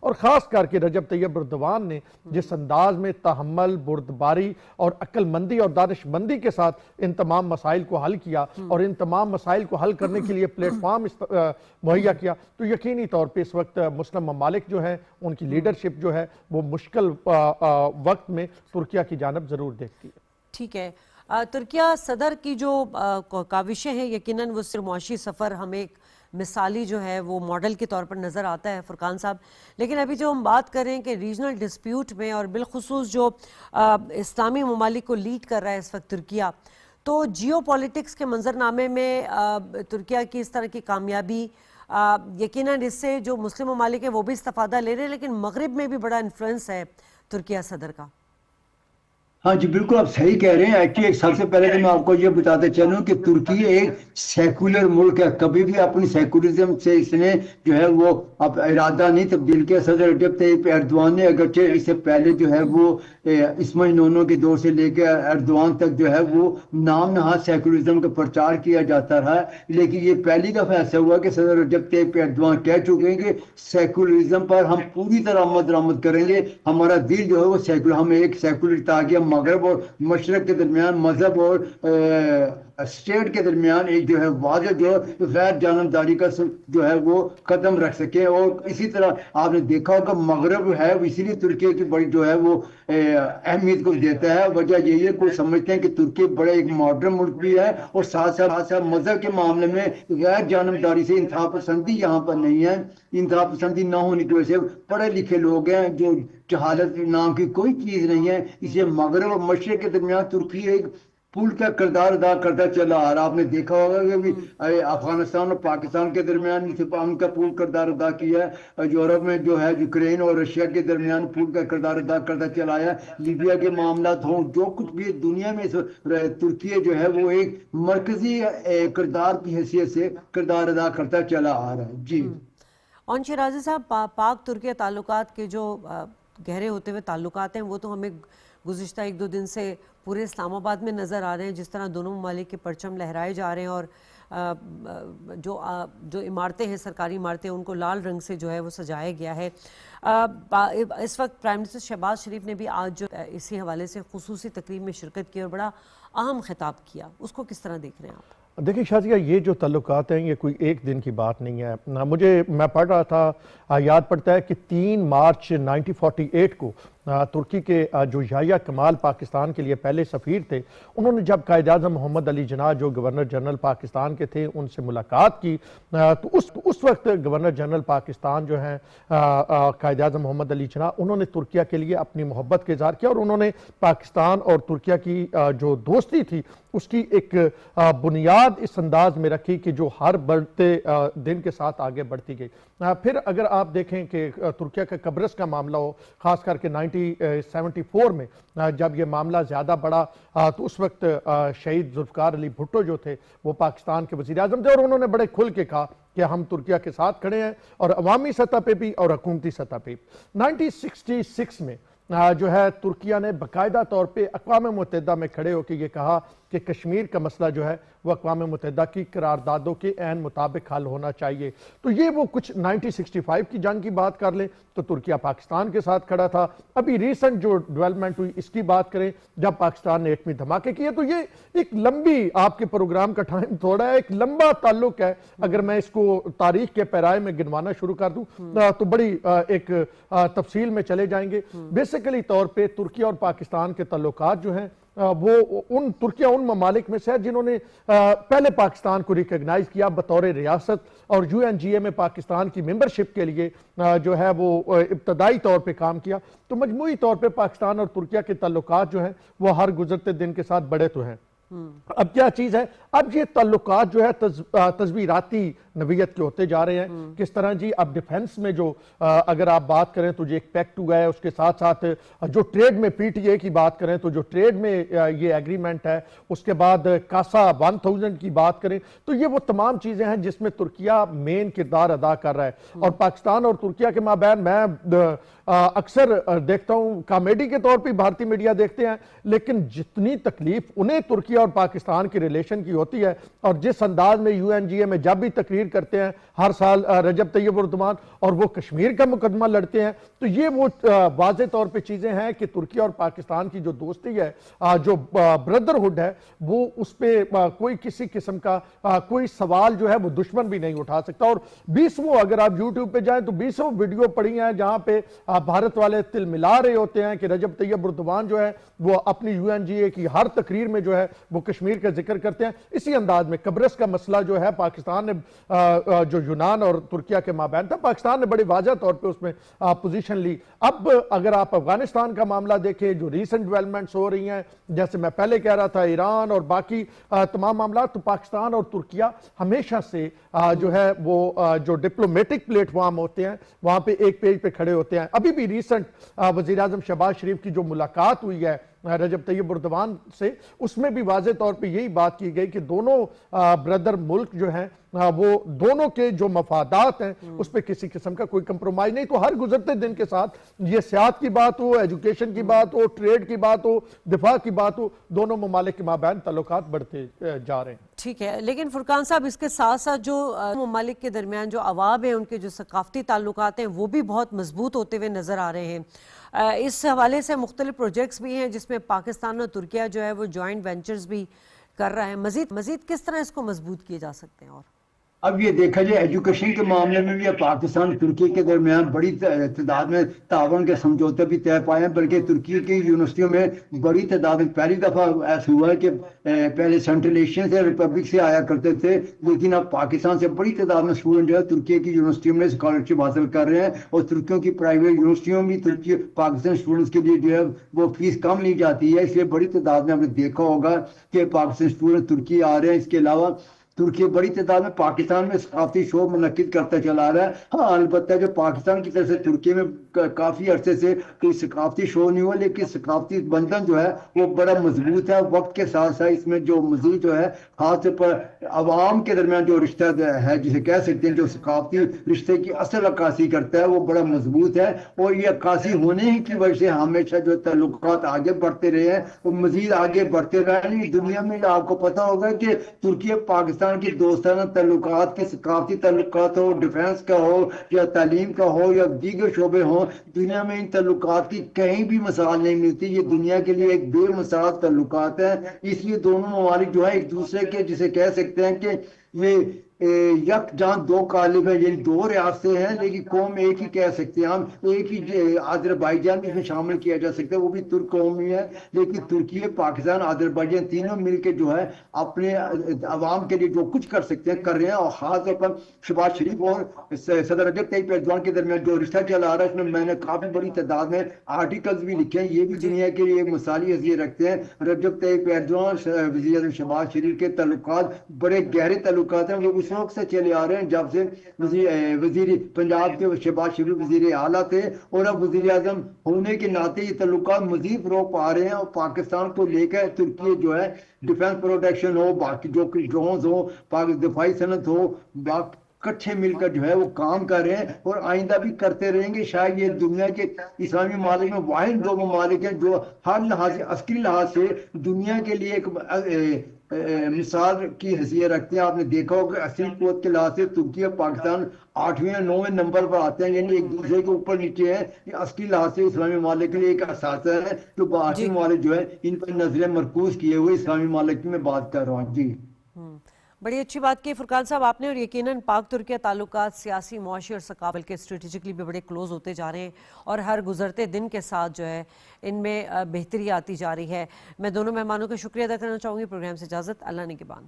Speaker 4: اور خاص کر کے رجب طیب اردوان نے جس انداز میں تحمل، بردباری اور عقل مندی اور دانش مندی کے ساتھ ان تمام مسائل کو حل کیا اور ان تمام مسائل کو حل کرنے کے لیے پلیٹ فارم مہیا کیا، تو یقینی طور پہ اس وقت مسلم ممالک جو ہیں ان کی لیڈرشپ جو ہے وہ مشکل وقت میں ترکیہ کی جانب ضرور دیکھتی ہے۔
Speaker 2: ٹھیک ہے، ترکیہ صدر کی جو کاوشیں ہیں یقیناً وہ صرف معاشی سفر ہمیں ایک مثالی جو ہے وہ ماڈل کے طور پر نظر آتا ہے فرقان صاحب، لیکن ابھی جو ہم بات کریں کہ ریجنل ڈسپیوٹ میں اور بالخصوص جو اسلامی ممالک کو لیڈ کر رہا ہے اس وقت ترکیہ، تو جیو پولیٹکس کے منظرنامے میں ترکیہ کی اس طرح کی کامیابی یقیناً اس سے جو مسلم ممالک ہیں وہ بھی استفادہ لے رہے ہیں، لیکن مغرب میں بھی بڑا انفلوئنس ہے ترکیہ صدر کا۔
Speaker 5: ہاں جی بالکل آپ صحیح کہہ رہے ہیں۔ ایکچولی سب سے پہلے تو میں آپ کو یہ بتاتے چلوں کہ ترکی ایک سیکولر ملک ہے، کبھی بھی اپنی سیکولرزم سے اس نے جو ہے وہ اب ارادہ نہیں تبدیل کیا۔ صدر رجب طیب ایردوان نے اگرچہ اس سے پہلے جو ہے وہ اسماعیل نونو کے دور سے لے کے ایردوان تک جو ہے وہ نام نہاد سیکولرزم کا پرچار کیا جاتا رہا، لیکن یہ پہلی دفعہ ایسا ہوا کہ صدر رجب طیب ایردوان کہہ چکے ہیں کہ سیکولرزم پر ہم پوری طرح عمل درآمد کریں گے، ہمارا دل جو ہے وہ سیکولر، ہم ایک سیکولر تاکہ مغرب اور مشرق کے درمیان، مذہب اور اسٹیٹ کے درمیان ایک جو ہے واضح جو غیر جانبداری کا جو ہے وہ قدم رکھ سکے۔ اور اسی طرح آپ نے دیکھا ہوگا مغرب ہے اسی لیے ترکیہ کی بڑی جو ہے وہ اہمیت کو دیتا ہے۔ وجہ یہی ہے کوئی سمجھتے ہیں کہ ترکی بڑا ایک ماڈرن ملک بھی ہے اور ساتھ ساتھ مذہب کے معاملے میں غیر جانبداری سے انتہا پسندی یہاں پر نہیں ہے۔ انتہا پسندی نہ ہونے کی وجہ سے پڑھے لکھے لوگ ہیں، جو جہالت نام کی کوئی چیز نہیں ہے، اس لیے مغرب اور مشرق کے درمیان ترکی ایک پل کا کردار ادا کرتا چلا آ رہا۔ آپ نے دیکھا ہوگا کہ افغانستان اور پاکستان کے درمیان ان کا پل کردار ادا کیا ہے، یورپ میں جو ہے یوکرین اور رشیا کے درمیان پل کا کردار ادا کرتا چلا آیا، لیبیا کے معاملات ہوں، جو کچھ بھی دنیا میں ترکی جو ہے وہ ایک مرکزی کردار کی حیثیت سے کردار ادا کرتا چلا آ رہا ہے۔ جی
Speaker 2: اون شیرازی صاحب، پاک ترکیہ تعلقات کے جو گہرے ہوتے ہوئے تعلقات ہیں وہ تو ہمیں گزشتہ ایک دو دن سے پورے اسلام آباد میں نظر آ رہے ہیں، جس طرح دونوں ممالک کے پرچم لہرائے جا رہے ہیں اور جو عمارتیں ہیں، سرکاری عمارتیں، ان کو لال رنگ سے جو ہے وہ سجایا گیا ہے۔ اس وقت پرائم منسٹر شہباز شریف نے بھی آج جو اسی حوالے سے خصوصی تقریب میں شرکت کی اور بڑا اہم خطاب کیا، اس کو کس طرح دیکھ رہے ہیں آپ؟
Speaker 4: دیکھیں شازیہ، یہ جو تعلقات ہیں یہ کوئی ایک دن کی بات نہیں ہے۔ میں پڑھ رہا تھا، یاد پڑتا ہے کہ 3 مارچ 1948 کو ترکی کے جو یحییٰ کمال پاکستان کے لیے پہلے سفیر تھے، انہوں نے جب قائد اعظم محمد علی جناح جو گورنر جنرل پاکستان کے تھے ان سے ملاقات کی، تو اس وقت گورنر جنرل پاکستان جو ہیں قائد اعظم محمد علی جناح، انہوں نے ترکیہ کے لیے اپنی محبت کا اظہار کیا اور انہوں نے پاکستان اور ترکیہ کی جو دوستی تھی اس کی ایک بنیاد اس انداز میں رکھی کہ جو ہر بڑھتے دن کے ساتھ آگے بڑھتی گئی۔ پھر اگر آپ دیکھیں کہ ترکیہ کا قبرص کا معاملہ ہو، خاص کر کے 1974 میں جب یہ معاملہ زیادہ بڑھا تو اس وقت شہید ذوالفقار علی بھٹو جو تھے وہ پاکستان کے وزیر اعظم تھے اور انہوں نے بڑے کھل کے کہا کہ ہم ترکیہ کے ساتھ کھڑے ہیں، اور عوامی سطح پہ بھی اور حکومتی سطح پہ۔ 1966 میں جو ہے ترکیہ نے باقاعدہ طور پہ اقوام متحدہ میں کھڑے ہو کے یہ کہا کہ کشمیر کا مسئلہ جو ہے وہ اقوام متحدہ کی قراردادوں کے عین مطابق حل ہونا چاہیے۔ تو یہ وہ کچھ 1965 کی جنگ کی بات کر لیں تو ترکیہ پاکستان کے ساتھ کھڑا تھا۔ ابھی ریسنٹ جو ڈیولپمنٹ ہوئی اس کی بات کریں جب پاکستان نے ایٹمی دھماکے کیے، تو یہ ایک لمبی، آپ کے پروگرام کا ٹائم تھوڑا ہے، ایک لمبا تعلق ہے۔ اگر میں اس کو تاریخ کے پیرائے میں گنوانا شروع کر دوں تو بڑی ایک تفصیل میں چلے جائیں گے۔ بیسیکلی طور پہ ترکیہ اور پاکستان کے تعلقات جو ہیں وہ ترکیہ ان ممالک میں سے ہے جنہوں نے پہلے پاکستان کو ریکگنائز کیا بطور ریاست اور UNGA میں پاکستان کی ممبرشپ کے لیے جو ہے وہ ابتدائی طور پہ کام کیا۔ تو مجموعی طور پہ پاکستان اور ترکیہ کے تعلقات جو ہیں وہ ہر گزرتے دن کے ساتھ بڑھے تو ہیں۔ اب کیا چیز ہے، اب یہ تعلقات جو ہے تصویراتی نوعیت کے ہوتے جا رہے ہیں۔ کس طرح جی اب ڈیفنس میں جو اگر آپ بات کریں تو جو ایک پیکٹ ہوا ہے، اس کے ساتھ ساتھ جو ٹریڈ میں PTA کی بات کریں تو جو ٹریڈ میں یہ ایگریمنٹ ہے، اس کے بعد کاسا 1000 کی بات کریں تو یہ وہ تمام چیزیں ہیں جس میں ترکیہ مین کردار ادا کر رہا ہے۔ اور پاکستان اور ترکیہ کے مابین میں اکثر دیکھتا ہوں کامیڈی کے طور پہ بھارتی میڈیا دیکھتے ہیں، لیکن جتنی تکلیف انہیں ترکیہ ترکیہ اور پاکستان کی ریلیشن کی ہوتی ہے اور جس انداز میں UNGA میں جب بھی تقریر کرتے ہیں ہر سال رجب طیب اردوان اور وہ کشمیر کا مقدمہ لڑتے ہیں، تو یہ وہ واضح طور پہ چیزیں ہیں کہ ترکیہ اور پاکستان کی جو دوستی ہے، جو بردرہڈ ہے، وہ اس پہ کوئی کسی قسم کا کوئی سوال جو ہے وہ دشمن بھی نہیں اٹھا سکتا۔ اور 20 اگر آپ یوٹیوب پہ جائیں تو 20 ویڈیو پڑی ہیں جہاں پہ بھارت والے تل ملا رہے ہوتے ہیں کہ رجب طیب اردوان جو ہے وہ اپنی UNGA کی ہر تقریر میں جو ہے وہ کشمیر کا ذکر کرتے ہیں۔ اسی انداز میں قبرص کا مسئلہ جو ہے پاکستان نے جو یونان اور ترکیہ کے مابین تھا، پاکستان نے بڑی واضح طور پہ اس میں پوزیشن لی۔ اب اگر آپ افغانستان کا معاملہ دیکھیں، جو ریسنٹ ڈیولپمنٹس ہو رہی ہیں، جیسے میں پہلے کہہ رہا تھا ایران اور باقی تمام معاملات، تو پاکستان اور ترکیہ ہمیشہ سے جو ہے وہ جو ڈپلومیٹک پلیٹ فارم ہوتے ہیں وہاں پہ ایک پیج پہ کھڑے ہوتے ہیں۔ ابھی بھی ریسنٹ وزیراعظم شہباز شریف کی جو ملاقات ہوئی ہے رجب طیب اردوان سے، اس میں بھی واضح طور پہ یہی بات کی گئی کہ دونوں بردر ملک جو ہیں وہ دونوں کے جو مفادات ہیں اس پہ کسی قسم کا کوئی کمپرومائز نہیں۔ تو ہر گزرتے دن کے ساتھ یہ سیاحت کی بات ہو، ایجوکیشن کی بات ہو، ٹریڈ کی بات ہو، دفاع کی بات ہو، دونوں ممالک کے مابین تعلقات بڑھتے جا رہے ہیں۔
Speaker 2: ٹھیک ہے، لیکن فرقان صاحب اس کے ساتھ ساتھ جو ممالک کے درمیان جو عوام ہیں ان کے جو ثقافتی تعلقات ہیں وہ بھی بہت مضبوط ہوتے ہوئے نظر آ رہے ہیں۔ اس حوالے سے مختلف پروجیکٹس بھی ہیں جس میں پاکستان اور ترکیہ جو ہے وہ جوائنٹ وینچرز بھی کر رہا ہے۔ مزید کس طرح اس کو مضبوط کیے جا سکتے ہیں؟ اور
Speaker 5: اب یہ دیکھا جائے ایجوکیشن کے معاملے میں بھی پاکستان ترکی کے درمیان بڑی تعداد میں تعاون کے سمجھوتے بھی طے پائے ہیں، بلکہ ترکی کی یونیورسٹیوں میں بڑی تعداد میں پہلی دفعہ ایسا ہوا ہے کہ پہلے سینٹرل ایشین سے ریپبلک سے آیا کرتے تھے، لیکن اب پاکستان سے بڑی تعداد میں اسٹوڈنٹ جو ہے ترکی کی یونیورسٹیوں میں اسکالرشپ حاصل کر رہے ہیں، اور ترکیوں کی پرائیویٹ یونیورسٹیوں میں ترکی پاکستان اسٹوڈنٹس کے لیے جو ہے وہ فیس کم لی جاتی ہے، اس لیے بڑی تعداد میں آپ نے دیکھا ہوگا کہ پاکستان اسٹوڈنٹ ترکی آ رہے ہیں۔ اس کے علاوہ ترکی بڑی تعداد میں پاکستان میں ثقافتی شو منعقد کرتا چلا رہا ہے۔ ہاں البتہ جو پاکستان کی طرف سے ترکی میں کافی عرصے سے کوئی ثقافتی شو نہیں ہوا، لیکن ثقافتی بندھن جو ہے وہ بڑا مضبوط ہے۔ وقت کے ساتھ ساتھ اس میں جو مزید جو ہے خاص طور پر عوام کے درمیان جو رشتہ ہے جسے کہہ سکتے ہیں جو ثقافتی رشتے کی اصل عکاسی کرتا ہے وہ بڑا مضبوط ہے، اور یہ عکاسی ہونے ہی کی وجہ سے ہمیشہ جو تعلقات آگے بڑھتے رہے ہیں اور مزید آگے بڑھتے رہے ہیں۔ دنیا میں آپ کو پتہ ہوگا کہ ترکی پاکستان کی دوستانہ تعلقات کے ثقافتی تعلقات ہو، ڈیفنس کا ہو یا تعلیم کا ہو یا دیگر شعبے ہوں، دنیا میں ان تعلقات کی کہیں بھی مثال نہیں ملتی۔ یہ دنیا کے لیے ایک بے مثال تعلقات ہیں، اس لیے دونوں ممالک جو ہے ایک دوسرے کے جسے کہہ سکتے ہیں کہ یہ یک جان دو قالب ہیں، یعنی دو ریاستیں ہیں لیکن قوم ایک ہی کہہ سکتے ہیں ہم۔ ایک ہی آذربائیجان بھی اس میں شامل کیا جا سکتا ہے، وہ بھی ترک قوم ہی ہے، لیکن ترکی، پاکستان، آذربائیجان تینوں مل کے جو ہے اپنے عوام کے لیے جو کچھ کر سکتے ہیں کر رہے ہیں۔ اور خاص طور پر شہباز شریف اور صدر رجب طیب ایردوان کے درمیان جو رشتہ چلا آ رہا ہے اس میں میں نے کافی بڑی تعداد میں آرٹیکلز بھی لکھے ہیں، یہ بھی دنیا کے لیے ایک مثالی حیثیت رکھتے ہیں۔ رجب طیب ایردوان وزیر اعظم شہباز شریف کے تعلقات بڑے گہرے تعلقات ہیں، وہ اس وقت سے چلے آ رہے ہیں جب سے وزیر پنجاب کے شہباز شریف وزیر اعلیٰ تھے، اور اب وزیر اعظم ہونے کے ناطے یہ تعلقات مزید فروغ پا رہے ہیں۔ اور پاکستان کو لے کر ترکی جو ہے ڈیفنس پروڈکشن ہو، باقی جو ڈرونز ہو، دفاعی صنعت ہو، کٹھے مل کر جو ہے وہ کام کر رہے ہیں اور آئندہ بھی کرتے رہیں گے۔ شاید یہ دنیا کے اسلامی ممالک میں واحد دو ممالک ہیں جو ہر لحاظ سے عسکری لحاظ سے دنیا کے لیے ایک مثال کی حیثیت رکھتے ہیں۔ آپ نے دیکھا ہوگا عسکری قوت کے لحاظ سے ترکی اور پاکستان 8ویں یا 9ویں نمبر پر آتے ہیں، یعنی ایک دوسرے کے اوپر نیچے ہیں۔ یہ عسکری لحاظ سے اسلامی ممالک کے لیے ایک اثاثہ ہے جو باقی ممالک جو ہے ان پر نظریں مرکوز کیے ہوئے اسلامی ممالک کی میں بات کر رہا ہوں۔ جی
Speaker 2: بڑی اچھی بات کی فرقان صاحب آپ نے، اور یقیناً پاک ترکیہ تعلقات سیاسی، معاشی اور ثقافت بلکہ اسٹریٹجکلی بھی بڑے کلوز ہوتے جا رہے ہیں، اور ہر گزرتے دن کے ساتھ جو ہے ان میں بہتری آتی جا رہی ہے۔ میں دونوں مہمانوں کا شکریہ ادا کرنا چاہوں گی۔ پروگرام سے اجازت، اللہ نگہبان۔